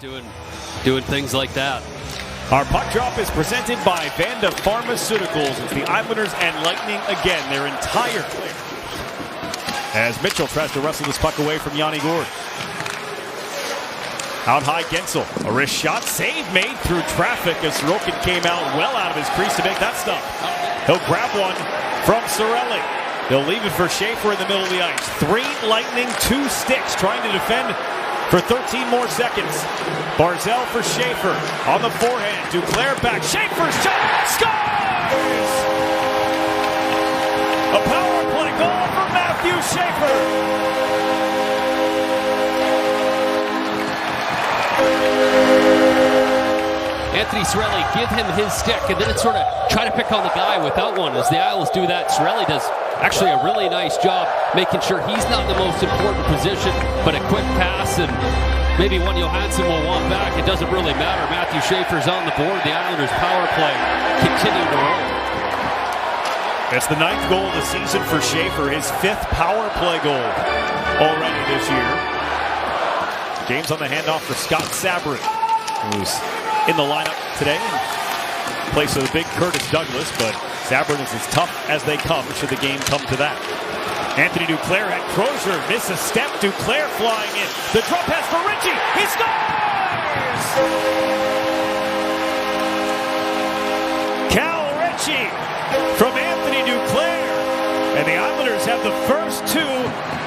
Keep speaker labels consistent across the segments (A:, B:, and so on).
A: Doing things like that.
B: Our puck drop is presented by Vanda Pharmaceuticals. It's the Islanders and Lightning again, their entire clear. As Mitchell tries to wrestle this puck away from Yanni Gourde. Out high, Gensel. A wrist shot, save made through traffic as Sorokin came out well out of his crease to make that stop. He'll grab one from Cirelli. They'll leave it for Schaefer in the middle of the ice. 3 Lightning, 2 Sticks trying to defend for 13 more seconds. Barzal for Schaefer on the forehand. Duclair back. Schaefer shot. Scores! A power play goal for Matthew Schaefer.
A: Anthony Cirelli, give him his stick, and then it's sort of try to pick on the guy without one. As the Isles do that, Cirelli does actually a really nice job making sure he's not in the most important position, but a quick pass and maybe one Johansson will want back. It doesn't really matter. Matthew Schaefer's on the board. The Islanders' power play continuing to roll.
B: That's the 9th goal of the season for Schaefer, his 5th power play goal already this year. James on the handoff for Scott Sabrin, who's in the lineup today in place of the big Curtis Douglas, but Sabrin is as tough as they come should the game come to that. Anthony Duclair had Crozier miss a step. Duclair flying in. The drop pass for Ritchie. He scores! Cal Ritchie from Anthony Duclair. And the Islanders have the first 2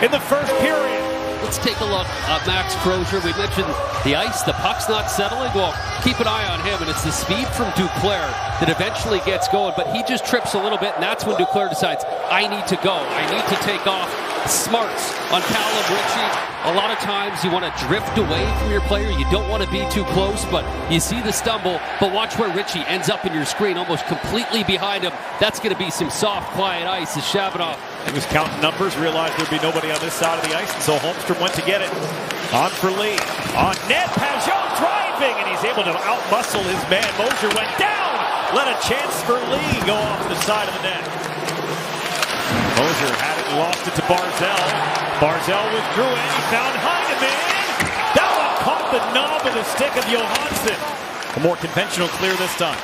B: in the first period.
A: Let's take a look at Max Crozier. We mentioned the ice, the puck's not settling. Well, keep an eye on him, and it's the speed from Duclair that eventually gets going, but he just trips a little bit, and that's when Duclair decides, I need to go. I need to take off. Smarts on Callum Ritchie. A lot of times you want to drift away from your player. You don't want to be too close, but you see the stumble, but watch where Ritchie ends up in your screen, almost completely behind him. That's going to be some soft, quiet ice as Shabanoff.
B: He was counting numbers, realized there'd be nobody on this side of the ice, and so Holmstrom went to get it. On for Lee. On net, Pajot driving, and he's able to out-muscle his man. Mosier went down. Let a chance for Lee go off the side of the net. Mosier had it, lost it to Barzal. Barzal withdrew it. He found Heineman. That one caught the knob of the stick of Johansson. A more conventional clear this time.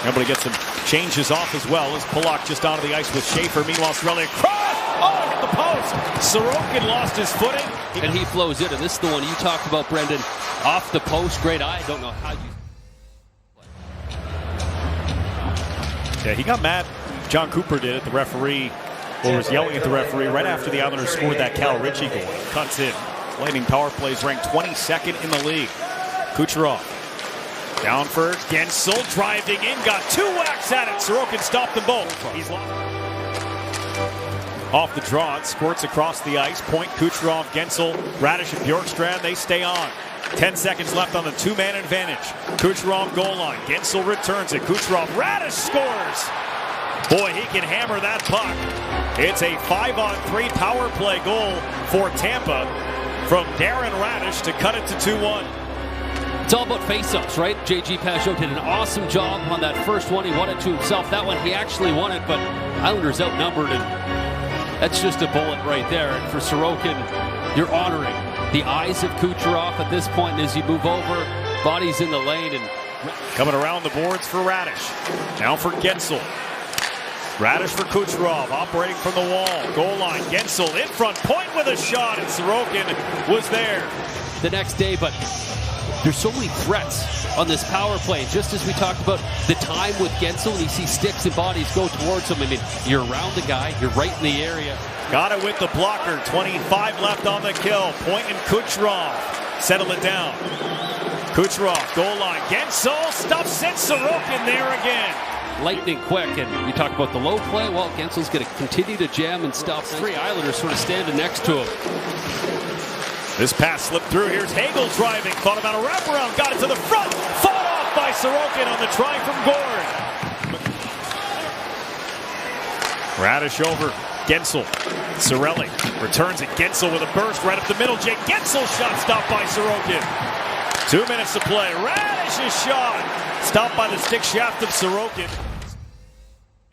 B: Able to get some changes off as well as Pulock just onto the ice with Schaefer. Meanwhile, Cirelli across. Oh, hit the post. Sorokin lost his footing.
A: And he flows in, and this is the one you talked about, Brendan. Off the post, great eye. I don't know how you...
B: Yeah, he got mad. John Cooper did it, the referee, or was yelling at the referee right after the Islanders scored that Cal Ritchie goal. Cuts in. Lightning power plays ranked 22nd in the league. Kucherov down for Gensel, driving in, got 2 whacks at it. Sorokin stopped them both. He's off the draw, it squirts across the ice. Point, Kucherov, Gensel, Radish, and Bjorkstrand, they stay on. 10 seconds left on the 2-man advantage. Kucherov goal line. Gensel returns it. Kucherov, Radish scores. Boy, he can hammer that puck. It's a 5-on-3 power play goal for Tampa from Darren Radish to cut it to 2-1.
A: It's all about face-ups, right? J.G. Pajot did an awesome job on that first one. He won it to himself. That one, he actually won it, but Islanders outnumbered, and that's just a bullet right there. And for Sorokin, you're honoring the eyes of Kucherov at this point. And as you move over, body's in the lane. And
B: coming around the boards for Radish. Now for Gensel. Radish for Kucherov, operating from the wall. Goal line, Gensel in front, point with a shot, and Sorokin was there.
A: The next day, but there's so many threats on this power play. Just as we talked about the time with Gensel, and you see sticks and bodies go towards him. I mean, you're around the guy, you're right in the area.
B: Got it with the blocker, 25 left on the kill. Point and Kucherov settle it down. Kucherov, goal line, Gensel stuffs it, Sorokin there again.
A: Lightning quick, and you talk about the low play. Well, Gensel's going to continue to jam and stop. 3 Islanders sort of standing next to him.
B: This pass slipped through. Here's Hagel driving. Thought about a wraparound. Got it to the front. Fought off by Sorokin on the try from Gourde. Radish over. Gensel. Cirelli returns it. Gensel with a burst right up the middle. Jake Gensel shot stopped by Sorokin. 2 minutes to play. Radish's shot stopped by the stick shaft of Sorokin.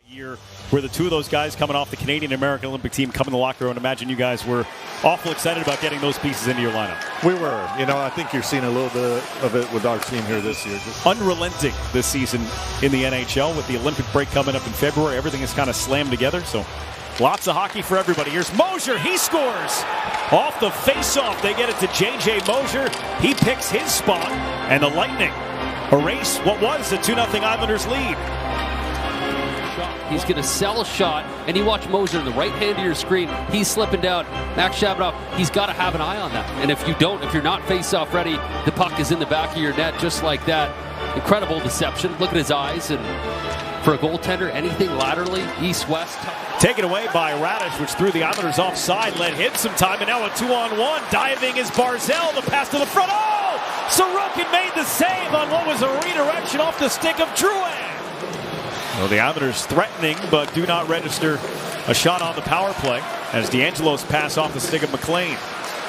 B: Year were the two of those guys coming off the Canadian American Olympic team coming to the locker room. And imagine you guys were awful excited about getting those pieces into your lineup.
C: We were. You know, I think you're seeing a little bit of it with our team here this year.
B: Unrelenting this season in the NHL with the Olympic break coming up in February. Everything is kind of slammed together. So lots of hockey for everybody. Here's Mosier. He scores off the face-off. They get it to J.J. Mosier. He picks his spot, and the Lightning erase what was a 2-0 Islanders lead.
A: He's going to sell a shot, and you watch Mosier in the right hand of your screen. He's slipping down. Max Shabanoff, he's got to have an eye on that. And if you don't, if you're not face-off ready, the puck is in the back of your net just like that. Incredible deception. Look at his eyes. And for a goaltender, anything laterally, east-west.
B: Taken away by Radish, which threw the Islanders offside, let hit some time, and now a 2-on-1. Diving is Barzal, the pass to the front. Oh! Sorokin made the save on what was a redirection off the stick of Drouin. Well, the Islanders threatening, but do not register a shot on the power play as D'Angelo's pass off the stick of McLean.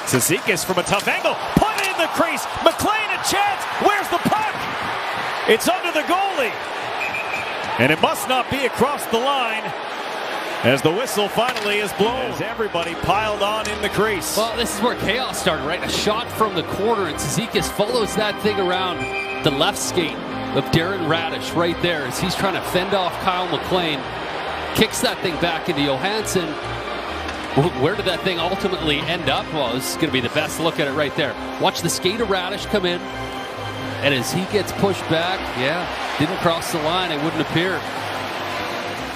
B: Cizikas from a tough angle, put it in the crease. McLean a chance. Where's the puck? It's under the goalie. And it must not be across the line as the whistle finally is blown. As everybody piled on in the crease.
A: Well, this is where chaos started, right? A shot from the corner, and Cizikas follows that thing around the left skate of Darren Radish right there as he's trying to fend off Kyle McLean. Kicks that thing back into Johansson. Where did that thing ultimately end up? Well, this is going to be the best look at it right there. Watch the skate of Radish come in. And as he gets pushed back, yeah, didn't cross the line, it wouldn't appear.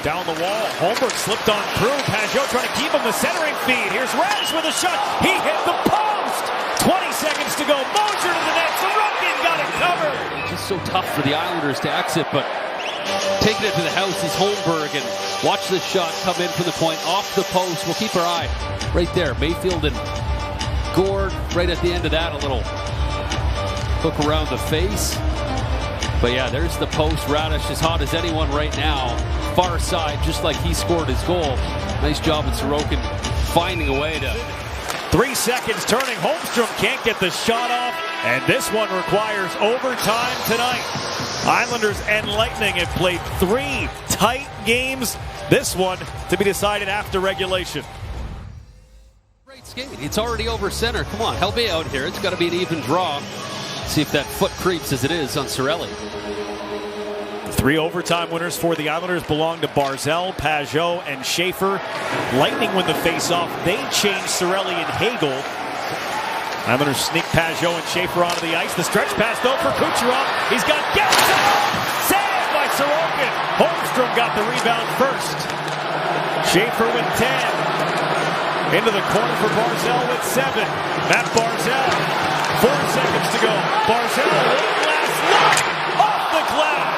B: Down the wall, Holmberg slipped on through. Pajot trying to keep him the centering feed. Here's Radish with a shot. He hit the post. 20 seconds to go. Mosier to the net. Sorokin got it covered.
A: It's just so tough for the Islanders to exit, but taking it to the house is Holmberg. And watch this shot come in from the point off the post. We'll keep our eye right there. Mayfield and Gord right at the end of that. A little hook around the face. But yeah, there's the post. Radish as hot as anyone right now. Far side, just like he scored his goal. Nice job with Sorokin finding a way to.
B: 3 seconds turning. Holmstrom can't get the shot off. And this one requires overtime tonight. Islanders and Lightning have played 3 tight games. This one to be decided after regulation.
A: Great skate. It's already over center. Come on, help me out here. It's got to be an even draw. See if that foot creeps as it is on Cirelli.
B: 3 overtime winners for the Islanders belong to Barzal, Pajot, and Schaefer. Lightning win the faceoff. They change Cirelli and Hagel. Islanders sneak Pajot and Schaefer onto the ice. The stretch pass though for Kucherov. He's got Getsson! Saved by Sorokin. Holmstrom got the rebound first. Schaefer with 10. Into the corner for Barzal with 7. Matt Barzal. 4 seconds to go. Barzal, one last look off the glass.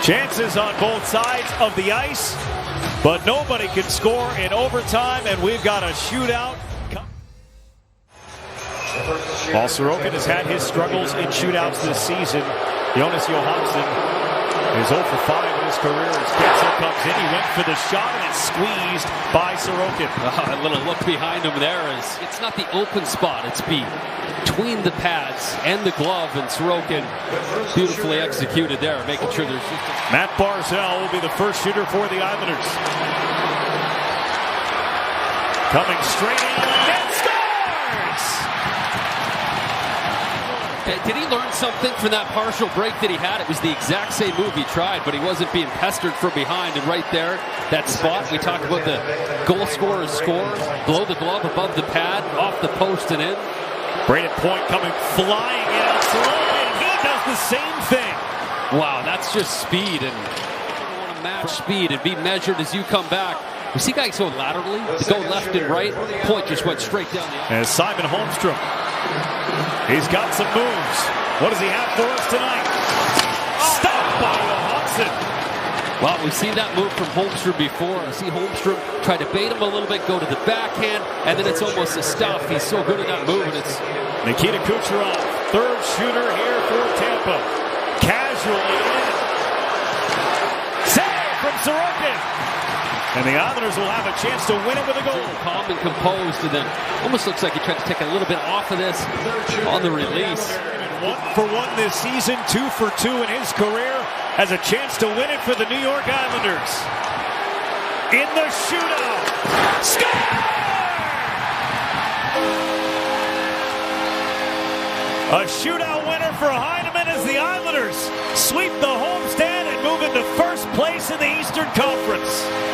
B: Chances on both sides of the ice, but nobody can score in overtime, and we've got a shootout. While Sorokin has had his struggles in shootouts this season, Jonas Johansson is 0 for 5 in his career as Getsson comes in. He went for the shot, and it's squeezed by Sorokin.
A: A little look behind him there. It's not the open spot. It's between the pads and the glove, and Sorokin beautifully executed there, making sure there's just
B: Matt Barzal will be the first shooter for the Islanders. Coming straight in, and scores!
A: Did he learn something from that partial break that he had? It was the exact same move he tried, but he wasn't being pestered from behind. And right there, that spot, we talked about the goal scorer's score. Blow the glove above the pad, off the post and in.
B: Braden Point coming flying in on Sorokin. He does the same thing.
A: Wow, that's just speed. And you want to match speed and be measured as you come back. We see guys go laterally, go left and right. Point just went straight down the
B: ice. As Simon Holmstrom. He's got some moves. What does he have for us tonight? Stopped by Johansson.
A: Well, we've seen that move from Holmstrom before. I see Holmstrom try to bait him a little bit, go to the backhand, and then it's almost a stuff. He's so good at that move, and it's
B: Nikita Kucherov, third shooter here for Tampa. Casually in. Save from Sorokin. And the Islanders will have a chance to win it with a goal.
A: Calm and composed, and then almost looks like he tried to take a little bit off of this on the release.
B: 1 for 1 this season, 2 for 2 in his career. has a chance to win it for the New York Islanders. In the shootout. Score! A shootout winner for Heineman as the Islanders sweep the homestand and move into first place in the Eastern Conference.